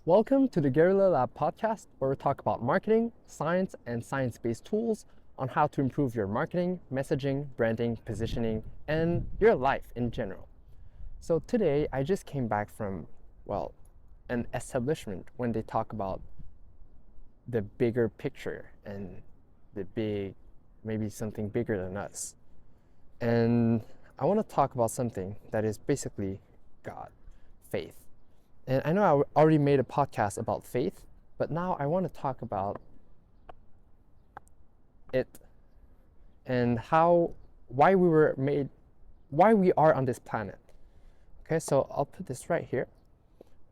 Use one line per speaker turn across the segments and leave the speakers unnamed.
Welcome to the Guerrilla Lab podcast, where we talk about marketing, science, and science-based tools on how to improve your marketing, messaging, branding, positioning, and your life in general. So today, I just came back from, an establishment when they talk about the bigger picture and the big, maybe something bigger than us. And I want to talk about something that is basically God, faith. And I know I already made a podcast about faith, but now I want to talk about it and why we were made, why we are on this planet. Okay, so I'll put this right here,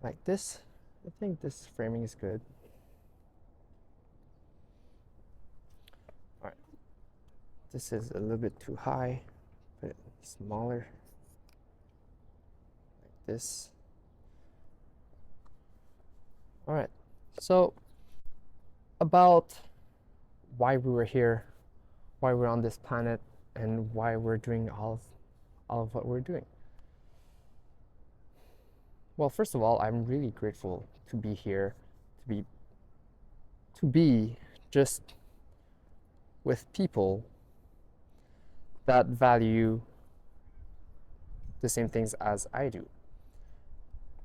like this. I think this framing is good. All right, this is a little bit too high, put it smaller, like this. All right, so about why we were here, why we're on this planet, and why we're doing all of what we're doing. Well, first of all, I'm really grateful to be here, to be just with people that value the same things as I do.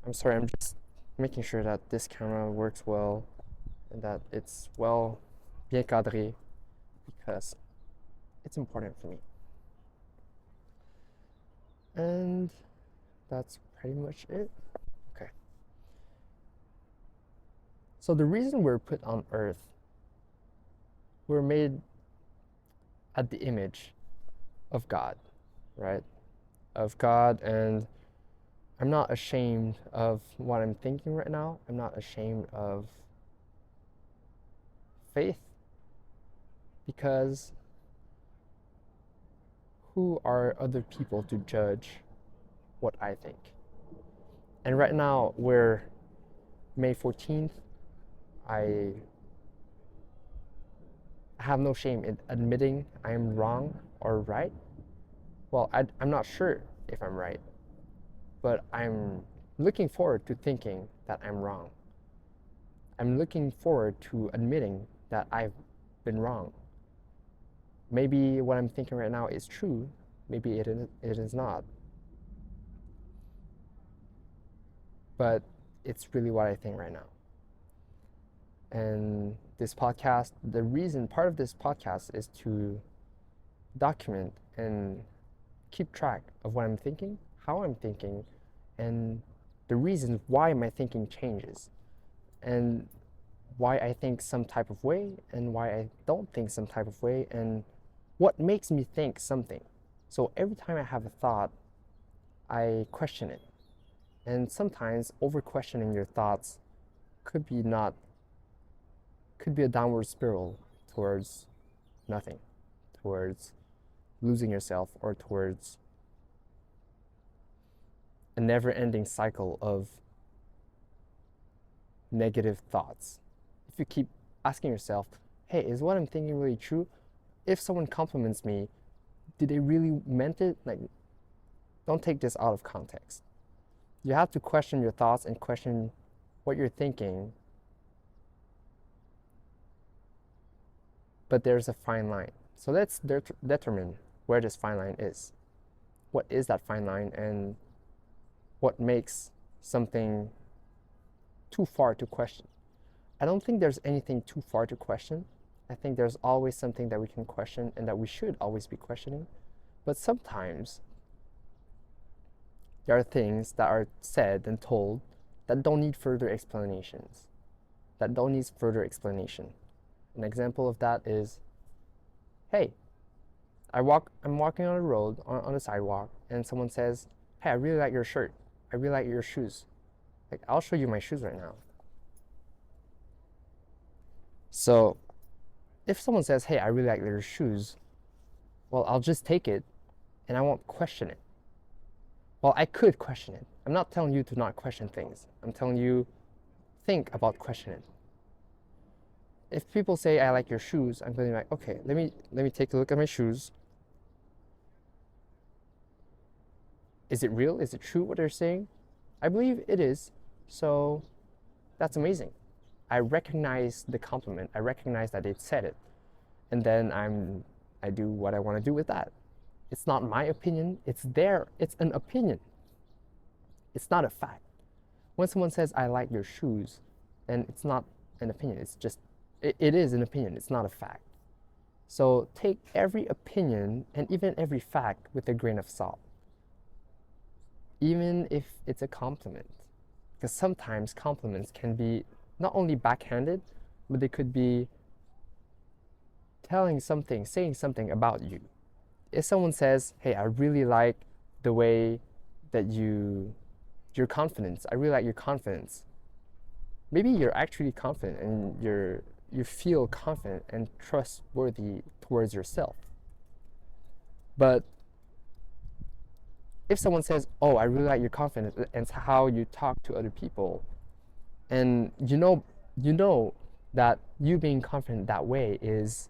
I'm sorry, I'm just making sure that this camera works well and that it's bien cadré, because it's important for me. And that's pretty much it. Okay. So the reason we're put on Earth, we're made at the image of God, right? Of God, and I'm not ashamed of what I'm thinking right now. I'm not ashamed of faith, because who are other people to judge what I think? And right now we're May 14th. I have no shame in admitting I'm wrong or right. Well, I'm not sure if I'm right, but I'm looking forward to thinking that I'm wrong. I'm looking forward to admitting that I've been wrong. Maybe what I'm thinking right now is true, maybe it is not. But it's really what I think right now. And this podcast, part of this podcast is to document and keep track of what I'm thinking, how I'm thinking, and the reasons why my thinking changes, and why I think some type of way, and why I don't think some type of way, and what makes me think something. So every time I have a thought, I question it. And sometimes over questioning your thoughts could be a downward spiral towards nothing, towards losing yourself, or towards a never-ending cycle of negative thoughts. If you keep asking yourself, hey, is what I'm thinking really true? If someone compliments me, did they really meant it? Like, don't take this out of context. You have to question your thoughts and question what you're thinking. But there's a fine line. So let's determine where this fine line is. What is that fine line, and what makes something too far to question? I don't think there's anything too far to question. I think there's always something that we can question and that we should always be questioning. But sometimes there are things that are said and told that don't need further explanations. An example of that is, hey, I'm walking on a road, on the sidewalk, and someone says, hey, I really like your shirt. I really like your shoes. Like, I'll show you my shoes right now. So if someone says, hey, I really like your shoes, well, I'll just take it and I won't question it. Well, I could question it. I'm not telling you to not question things. I'm telling you, think about questioning it. If people say, I like your shoes, I'm going to be like, okay, let me take a look at my shoes. Is it real? Is it true what they're saying? I believe it is. So That's amazing. I recognize the compliment. I recognize that it said it. And then I do what I want to do with that. It's not my opinion, it's an opinion. It's not a fact. When someone says I like your shoes, then it's not an opinion. It is an opinion. It's not a fact. So take every opinion and even every fact with a grain of salt, even if it's a compliment. Because sometimes compliments can be not only backhanded, but they could be saying something about you. If someone says, hey, I really like the way that your confidence, I really like your confidence. Maybe you're actually confident and you feel confident and trustworthy towards yourself. But if someone says, oh, I really like your confidence and how you talk to other people, and you know that you being confident that way is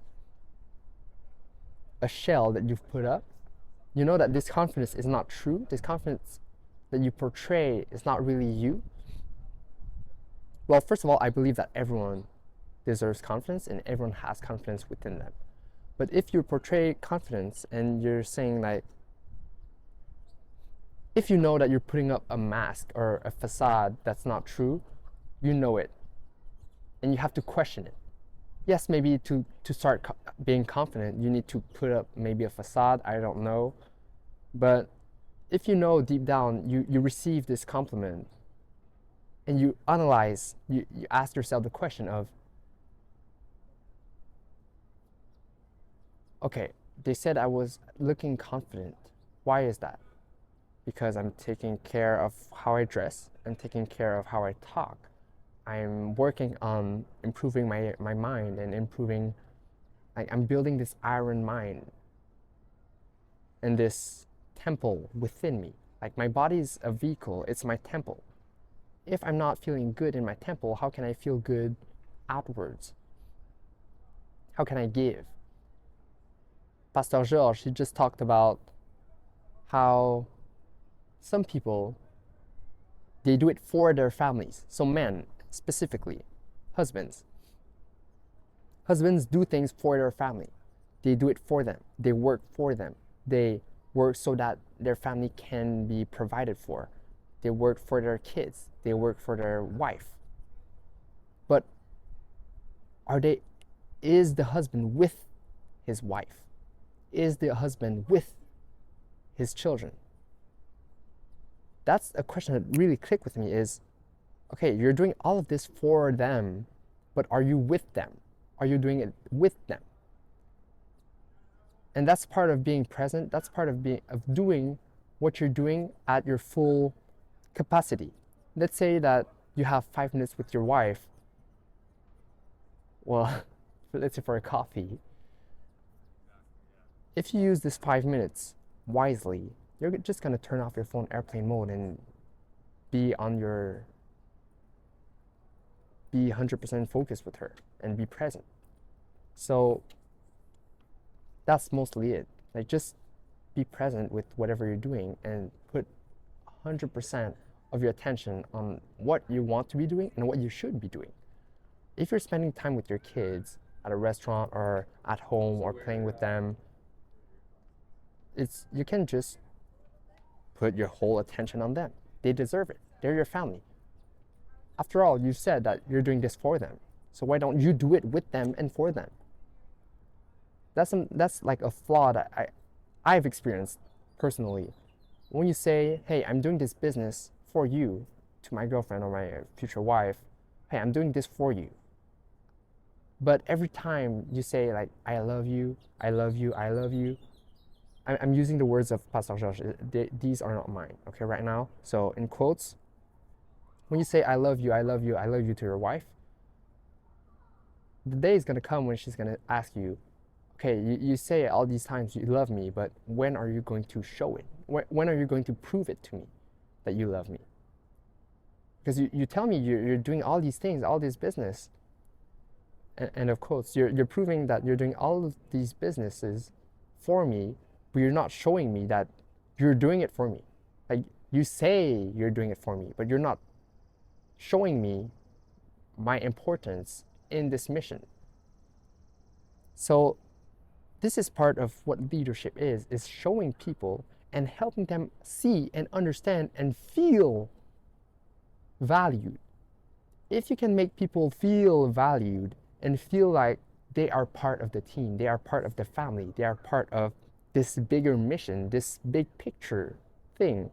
a shell that you've put up, you know that this confidence is not true, this confidence that you portray is not really you. Well, first of all, I believe that everyone deserves confidence and everyone has confidence within them. But if you portray confidence and you're saying like, if you know that you're putting up a mask or a facade that's not true, you know it and you have to question it. Yes, maybe to start being confident, you need to put up maybe a facade, I don't know. But if you know deep down, you receive this compliment and you analyze, you ask yourself the question of, okay, they said I was looking confident. Why is that? Because I'm taking care of how I dress, I'm taking care of how I talk. I'm working on improving my mind and improving, like I'm building this iron mind and this temple within me. Like my body's a vehicle, it's my temple. If I'm not feeling good in my temple, how can I feel good outwards? How can I give? Pastor Georges, he just talked about how some people, they do it for their families. So men, specifically, husbands do things for their family. They do it for them. They work for them. They work so that their family can be provided for. They work for their kids. They work for their wife. But is the husband with his wife? Is the husband with his children? That's a question that really clicked with me is, okay, you're doing all of this for them, but are you with them? Are you doing it with them? And that's part of being present. That's part of doing what you're doing at your full capacity. Let's say that you have 5 minutes with your wife. Well, let's say for a coffee. If you use this 5 minutes wisely, you're just gonna turn off your phone airplane mode and be 100% focused with her and be present. So that's mostly it. Like just be present with whatever you're doing and put 100% of your attention on what you want to be doing and what you should be doing. If you're spending time with your kids at a restaurant or at home or playing with them, you can just put your whole attention on them. They deserve it. They're your family. After all, you said that you're doing this for them. So why don't you do it with them and for them? That's like a flaw that I've experienced personally. When you say, hey, I'm doing this business for you, to my girlfriend or my future wife, hey, I'm doing this for you. But every time you say like, I love you, I love you, I love you, I'm using the words of Pastor Georges. These are not mine, okay, right now. So in quotes, when you say I love you, I love you, I love you to your wife, the day is gonna come when she's gonna ask you, okay, you say all these times you love me, but when are you going to show it? When are you going to prove it to me that you love me? Because you tell me you're doing all these things, all this business, and of course, you're proving that you're doing all of these businesses for me, but you're not showing me that you're doing it for me. Like you say you're doing it for me, but you're not showing me my importance in this mission. So this is part of what leadership is showing people and helping them see and understand and feel valued. If you can make people feel valued and feel like they are part of the team, they are part of the family, they are part of this bigger mission, this big picture thing,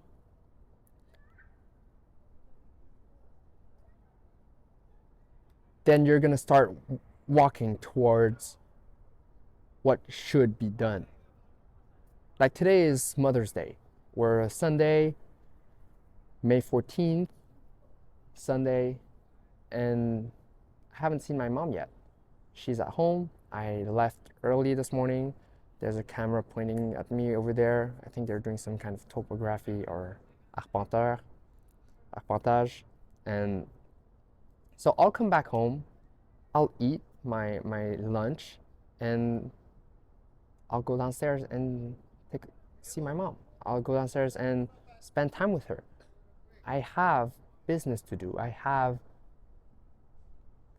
then you're going to start walking towards what should be done. Like today is Mother's Day. We're Sunday, May 14th, Sunday, and I haven't seen my mom yet. She's at home. I left early this morning. There's a camera pointing at me over there. I think they're doing some kind of topography or arpentage. And so I'll come back home. I'll eat my lunch and I'll go downstairs and see my mom. I'll go downstairs and spend time with her. I have business to do. I have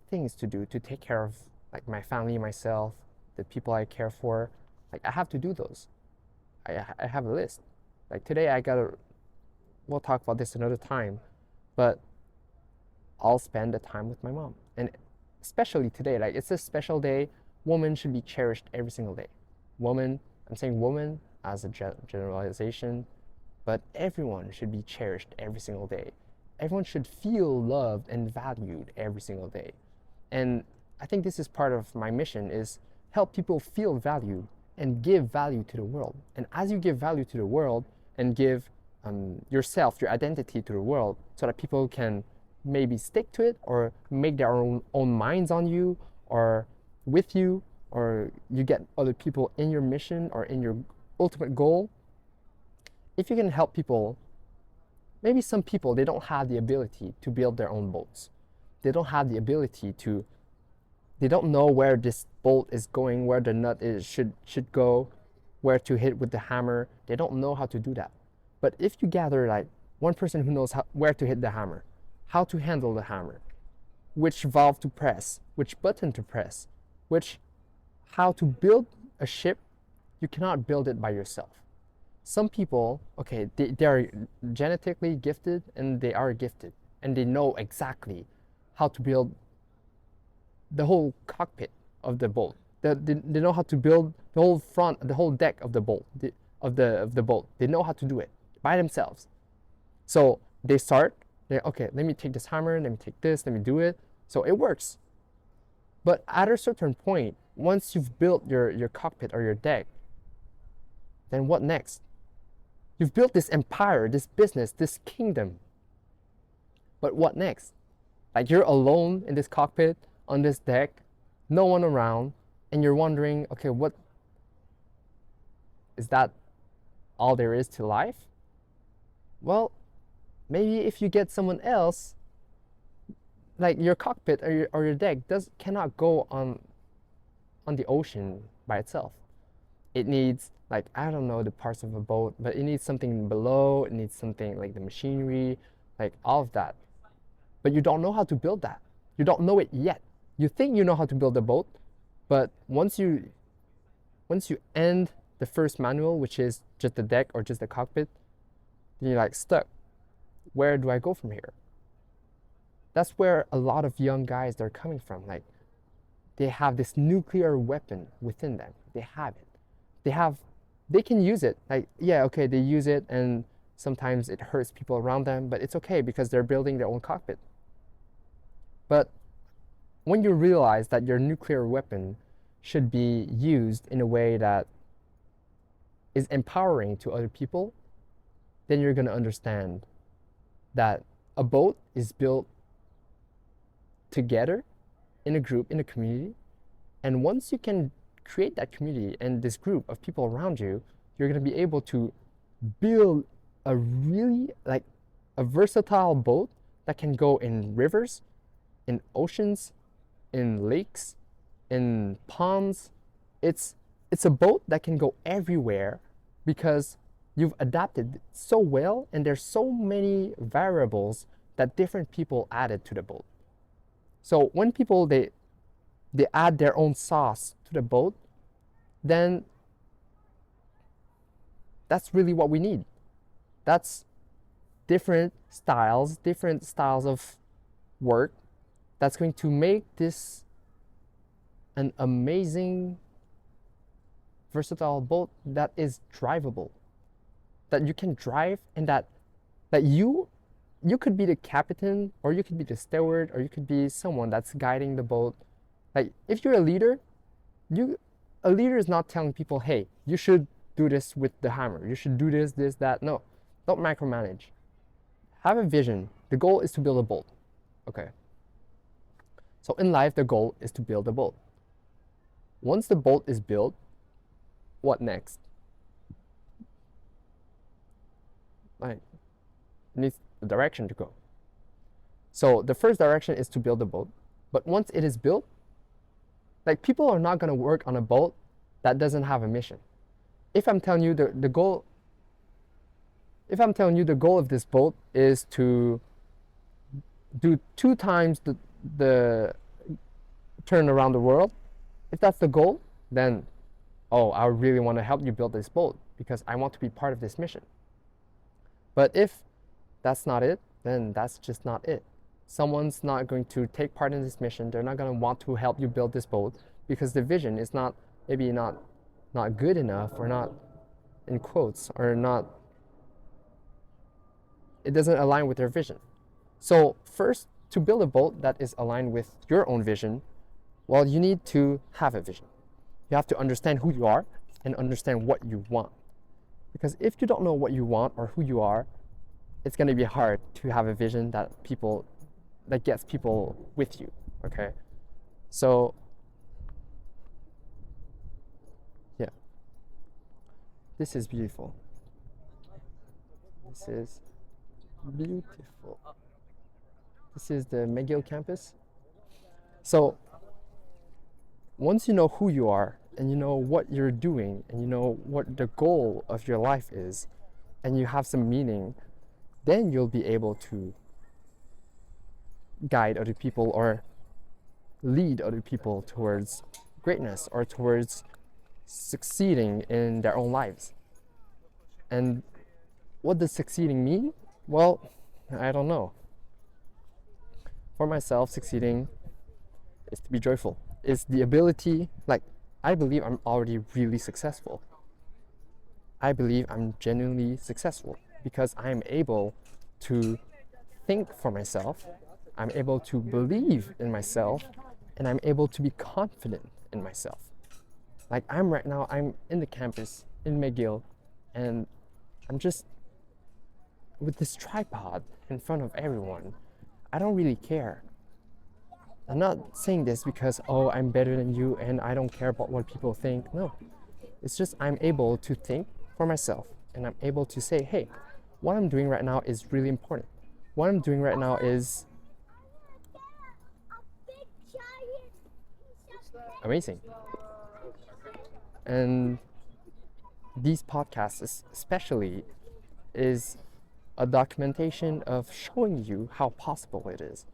things to do to take care of like my family, myself, the people I care for. Like I have to do those. I have a list. Like today we'll talk about this another time, but I'll spend the time with my mom. And especially today, like it's a special day. Woman should be cherished every single day. Woman, I'm saying woman as a generalization, but everyone should be cherished every single day. Everyone should feel loved and valued every single day. And I think this is part of my mission is help people feel valued and give value to the world. And as you give value to the world and give yourself, your identity to the world so that people can maybe stick to it or make their own minds on you or with you, or you get other people in your mission or in your ultimate goal. If you can help people, maybe some people, they don't have the ability to build their own boats. They don't have the ability to, they don't know where this bolt is going, where the nut should go, where to hit with the hammer. They don't know how to do that. But if you gather like one person who knows where to hit the hammer, how to handle the hammer, which valve to press, which button to press, how to build a ship, you cannot build it by yourself. Some people, okay, they are genetically gifted and they are gifted and they know exactly how to build the whole cockpit of the boat. They know how to build the whole front, the whole deck of the boat, of the boat. They know how to do it by themselves. So they start, okay, let me take this hammer, let me take this, let me do it. So it works. But at a certain point, once you've built your cockpit or your deck, then what next? You've built this empire, this business, this kingdom. But what next? Like you're alone in this cockpit, on this deck, no one around, and you're wondering, okay, what is that all there is to life? Well, maybe if you get someone else, like your cockpit or your deck cannot go on the ocean by itself. It needs, like, I don't know the parts of a boat, but it needs something below, it needs something like the machinery, like all of that. But you don't know how to build that. You don't know it yet. You think you know how to build a boat, but once you end the first manual, which is just the deck or just the cockpit, then you're like stuck. Where do I go from here? That's where a lot of young guys they're coming from. Like they have this nuclear weapon within them. They have it. They can use it. Like, yeah, okay, they use it and sometimes it hurts people around them, but it's okay because they're building their own cockpit. But when you realize that your nuclear weapon should be used in a way that is empowering to other people, then you're going to understand that a boat is built together in a group, in a community. And once you can create that community and this group of people around you, you're going to be able to build a really like a versatile boat that can go in rivers, in oceans, in lakes, in ponds. It's a boat that can go everywhere because you've adapted so well and there's so many variables that different people added to the boat. So when people they add their own sauce to the boat, then that's really what we need. That's different styles of work that's going to make this an amazing versatile boat that is drivable, that you can drive, and that you could be the captain, or you could be the steward, or you could be someone that's guiding the boat. Like if you're a leader, you a leader is not telling people, hey, you should do this with the hammer, you should do this, that. No, don't micromanage. Have a vision. The goal is to build a boat. Okay. So in life, the goal is to build a boat. Once the boat is built, what next? Like, it needs a direction to go. So the first direction is to build a boat. But once it is built, like people are not gonna work on a boat that doesn't have a mission. If I'm telling you the goal, if I'm telling you the goal of this boat is to do 2 times the turn around the world, if that's the goal, then oh, I really want to help you build this boat because I want to be part of this mission. But if that's not it, then that's just not it. Someone's not going to take part in this mission. They're not going to want to help you build this boat because the vision is not maybe not good enough, or not, in quotes, or not, it doesn't align with their vision. So first, to build a boat that is aligned with your own vision, well, you need to have a vision. You have to understand who you are and understand what you want. Because if you don't know what you want or who you are, it's going to be hard to have a vision that gets people with you. Okay. So yeah, this is beautiful. This is beautiful. This is the McGill campus. So once you know who you are, and you know what you're doing, and you know what the goal of your life is, and you have some meaning, then you'll be able to guide other people or lead other people towards greatness or towards succeeding in their own lives. And what does succeeding mean? Well, I don't know. For myself, succeeding is to be joyful. It's the ability, like, I believe I'm already really successful. I believe I'm genuinely successful because I'm able to think for myself, I'm able to believe in myself, and I'm able to be confident in myself. Like I'm in the campus in McGill, and I'm just with this tripod in front of everyone. I don't really care. I'm not saying this because, oh, I'm better than you and I don't care about what people think. No, it's just I'm able to think for myself, and I'm able to say, hey, what I'm doing right now is really important. What I'm doing right now is amazing. And these podcasts especially is a documentation of showing you how possible it is.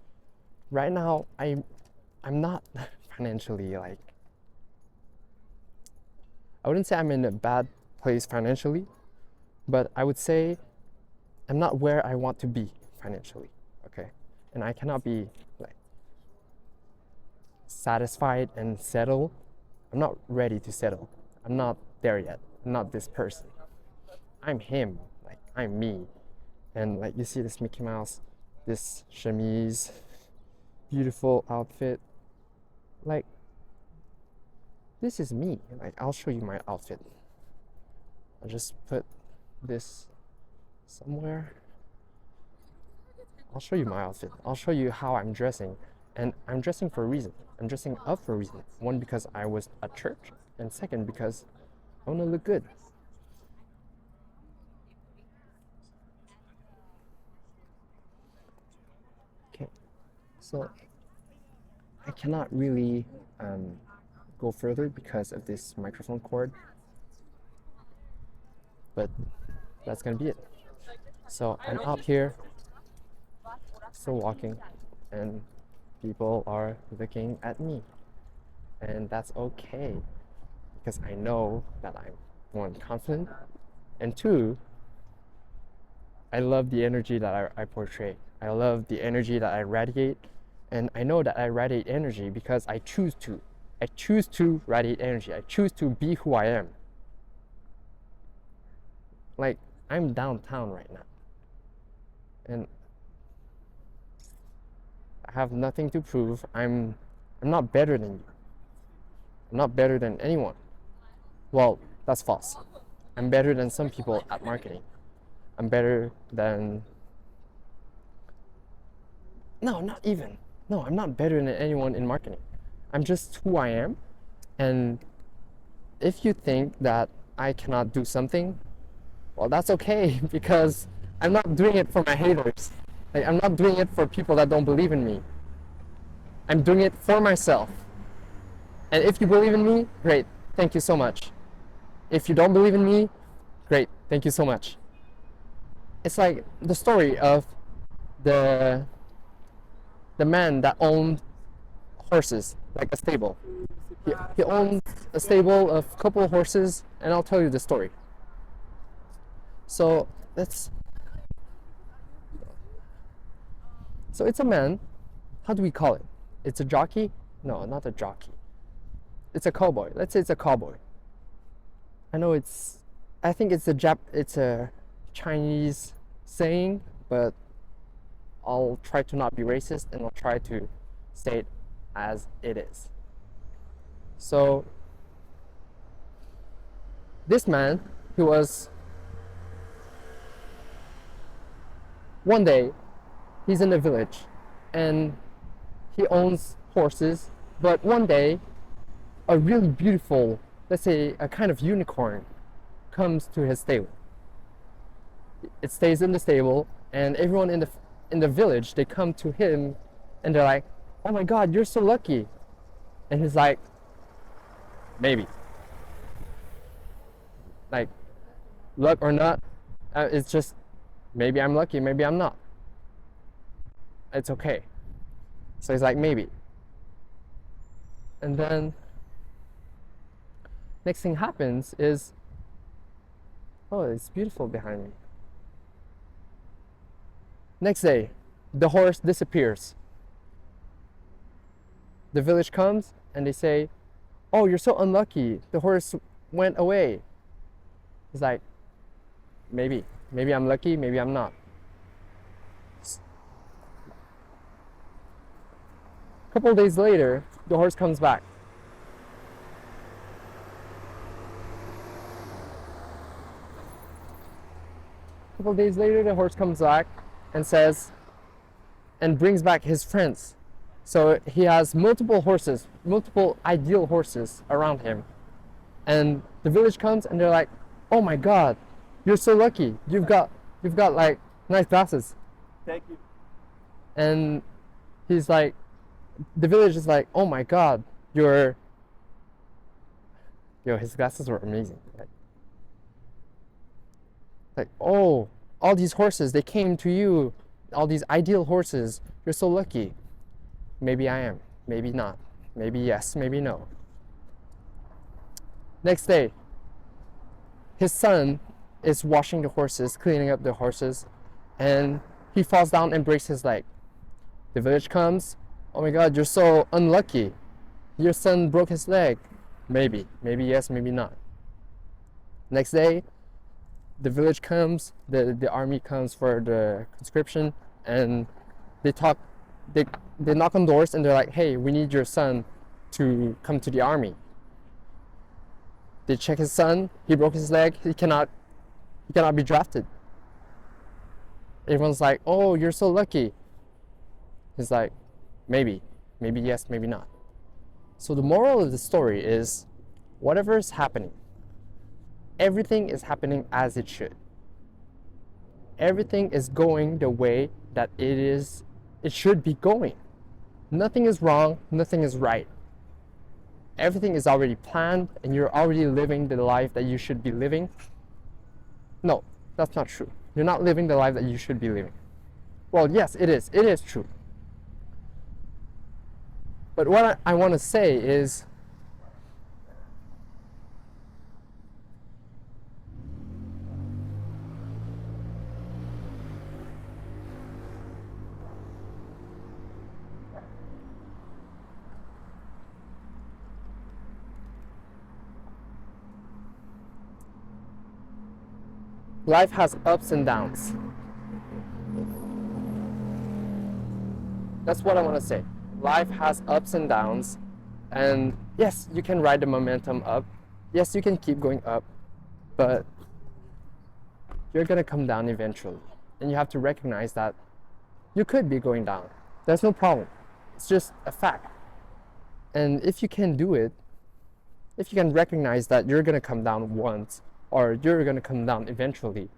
Right now, I'm not financially, like, I wouldn't say I'm in a bad place financially, but I would say I'm not where I want to be financially, okay? And I cannot be like satisfied and settle. I'm not ready to settle. I'm not there yet. I'm not this person. I'm him, like I'm me. And like you see this Mickey Mouse, this chemise, beautiful outfit. Like, this is me. Like, I'll show you my outfit. I'll just put this somewhere. I'll show you my outfit. I'll show you how I'm dressing. And I'm dressing for a reason. I'm dressing up for a reason. One, because I was at church. And second, because I want to look good. Okay. So, I cannot really go further because of this microphone cord. But that's gonna be it. So I'm out here, still walking, and people are looking at me. And that's okay because I know that I'm one, confident, and two, I love the energy that I portray. I love the energy that I radiate, and I know that I radiate energy because I choose to. I choose to radiate energy. I choose to be who I am. Like, I'm downtown right now, and I have nothing to prove. I'm not better than you. I'm not better than anyone. Well, that's false. I'm better than some people at marketing. I'm better than... No, not even. No, I'm not better than anyone in marketing. I'm just who I am. And if you think that I cannot do something, well, that's okay because I'm not doing it for my haters. Like, I'm not doing it for people that don't believe in me. I'm doing it for myself. And if you believe in me, great. Thank you so much. If you don't believe in me, great. Thank you so much. It's like the story of the man that owned horses, like a stable. He owned a stable of a couple of horses, and I'll tell you the story. So it's a man. How do we call it? It's a jockey? No, not a jockey. It's a cowboy. Let's say it's a cowboy. I think it's a Chinese saying, but I'll try to not be racist and I'll try to say it as it is. So this man, he was... One day, he's in the village and he owns horses, but one day, a really beautiful, let's say a kind of unicorn, comes to his stable. It stays in the stable, and everyone in the village, they come to him and they're like, "Oh my God, you're so lucky." And he's like, "Maybe." Like, luck or not, it's just maybe I'm lucky, maybe I'm not. It's okay. So he's like, maybe. And then next thing happens is, oh, it's beautiful behind me. Next day, the horse disappears. The village comes and they say, "Oh, you're so unlucky. The horse went away." He's like, maybe. Maybe I'm lucky, maybe I'm not. A couple of days later, the horse comes back. A couple of days later, the horse comes back and says, and brings back his friends. So he has multiple horses, multiple ideal horses around him. And the village comes and they're like, "Oh my God, you're so lucky. You've got like nice glasses."
Thank you.
And he's like, the village is like, "Oh my God, his glasses were amazing." Like, "Oh, all these horses, they came to you, all these ideal horses. You're so lucky." Maybe I am, maybe not. Maybe yes, maybe no. Next day, his son is washing the horses, cleaning up the horses, and he falls down and breaks his leg. The village comes, "Oh my God, you're so unlucky. Your son broke his leg." Maybe yes, maybe not. Next day, the village comes, the army comes for the conscription, and they knock on doors and they're like, "Hey, we need your son to come to the army." They check his son, he broke his leg, he cannot be drafted. Everyone's like, "Oh, you're so lucky." He's like, maybe yes, maybe not. So the moral of the story is, whatever is happening, everything is happening as it should. Everything is going the way that it should be going. Nothing is wrong, nothing is right. Everything is already planned and you're already living the life that you should be living. No, that's not true. You're not living the life that you should be living. Well, yes, it is. It is true. But what I want to say is, life has ups and downs. That's what I want to say. Life has ups and downs, and yes, you can ride the momentum up. Yes, you can keep going up, but you're gonna come down eventually. And you have to recognize that you could be going down. There's no problem. It's just a fact. And if you can do it, if you can recognize that you're gonna come down once or you're gonna come down eventually,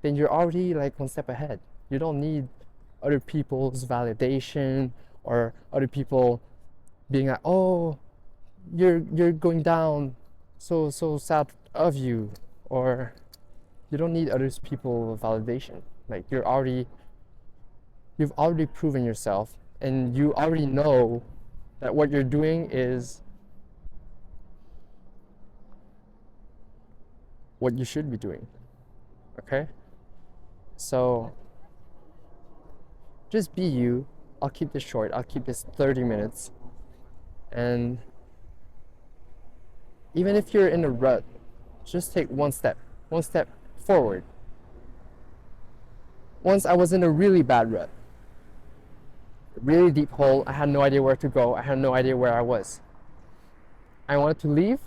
then you're already like one step ahead. You don't need other people's validation or other people being like, oh, you're going down, so sad of you, or you don't need other people's validation. Like you've already proven yourself, and you already know that what you're doing is what you should be doing. Okay? So just be you. I'll keep this short. I'll keep this 30 minutes. And even if you're in a rut, just take one step forward. Once I was in a really bad rut, a really deep hole. I had no idea where to go. I had no idea where I was. I wanted to leave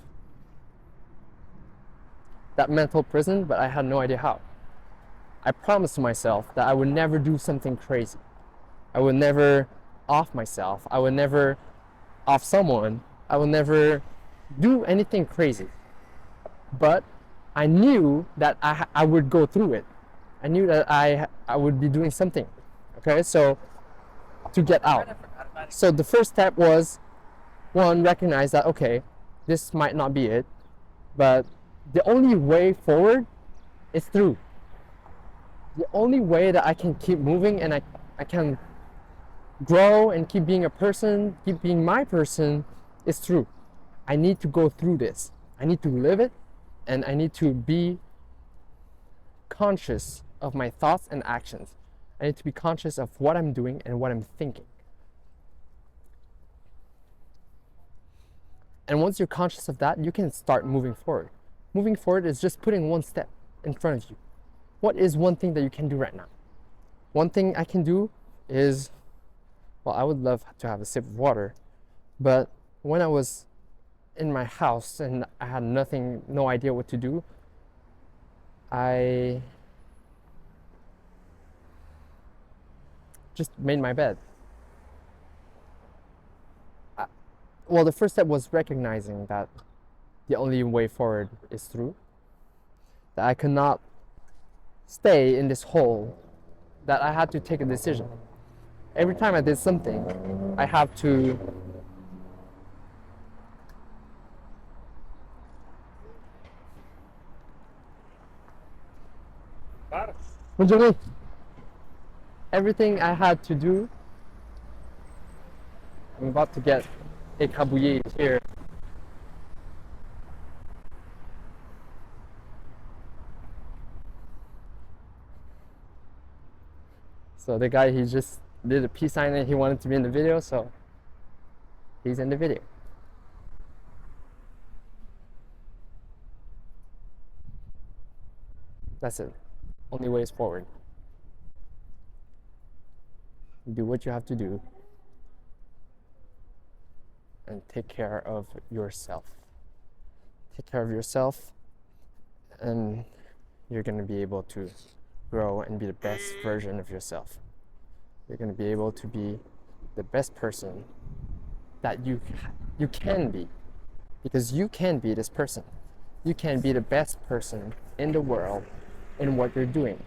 that mental prison, but I had no idea how. I promised myself that I would never do something crazy. I would never off myself. I would never off someone. I would never do anything crazy. But I knew that I would go through it. I knew that I would be doing something. Okay, so to get out. So the first step was, one, recognize that, okay, this might not be it, but the only way forward is through. The only way that I can keep moving and I can grow and keep being a person, keep being my person, is through. I need to go through this. I need to live it, and I need to be conscious of my thoughts and actions. I need to be conscious of what I'm doing and what I'm thinking. And once you're conscious of that, you can start moving forward. Moving forward is just putting one step in front of you. What is one thing that you can do right now? One thing I can do is, well, I would love to have a sip of water, but when I was in my house and I had no idea what to do, I just made my bed. Well, the first step was recognizing that the only way forward is through. That I could not stay in this hole, that I had to take a decision. Every time I did something, I have to Bonjour. Everything I had to do, I'm about to get écrabouillé here. So the guy, he just did a peace sign and he wanted to be in the video, so he's in the video. That's it. Only way is forward. Do what you have to do and take care of yourself. Take care of yourself, and you're going to be able to grow and be the best version of yourself. You're going to be able to be the best person that you can be, because you can be this person. You can be the best person in the world in what you're doing.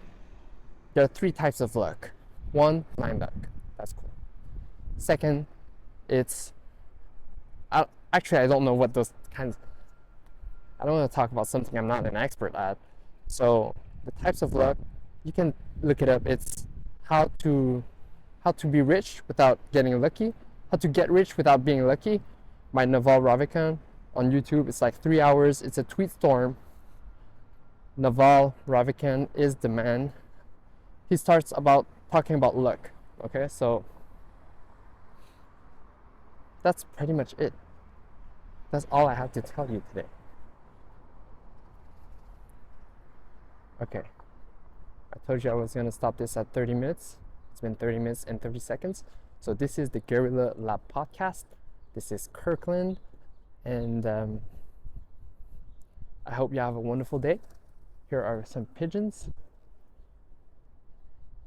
There are 3 types of luck. 1, blind luck. That's cool. Second, it's actually, I don't know what those kinds. I don't want to talk about something I'm not an expert at. So the types of luck, you can look it up. It's how to be rich without getting lucky, How to Get Rich Without Being Lucky by Naval Ravikant on YouTube. It's like 3 hours. It's a tweet storm. Naval Ravikant is the man. He starts about talking about luck. Okay, so that's pretty much it. That's all I have to tell you today. Okay, I told you I was gonna stop this at 30 minutes. It's been 30 minutes and 30 seconds. So this is the Guerrilla Lab podcast. This is Kirkland, and I hope you have a wonderful day. Here are some pigeons,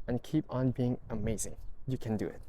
and keep on being amazing. You can do it.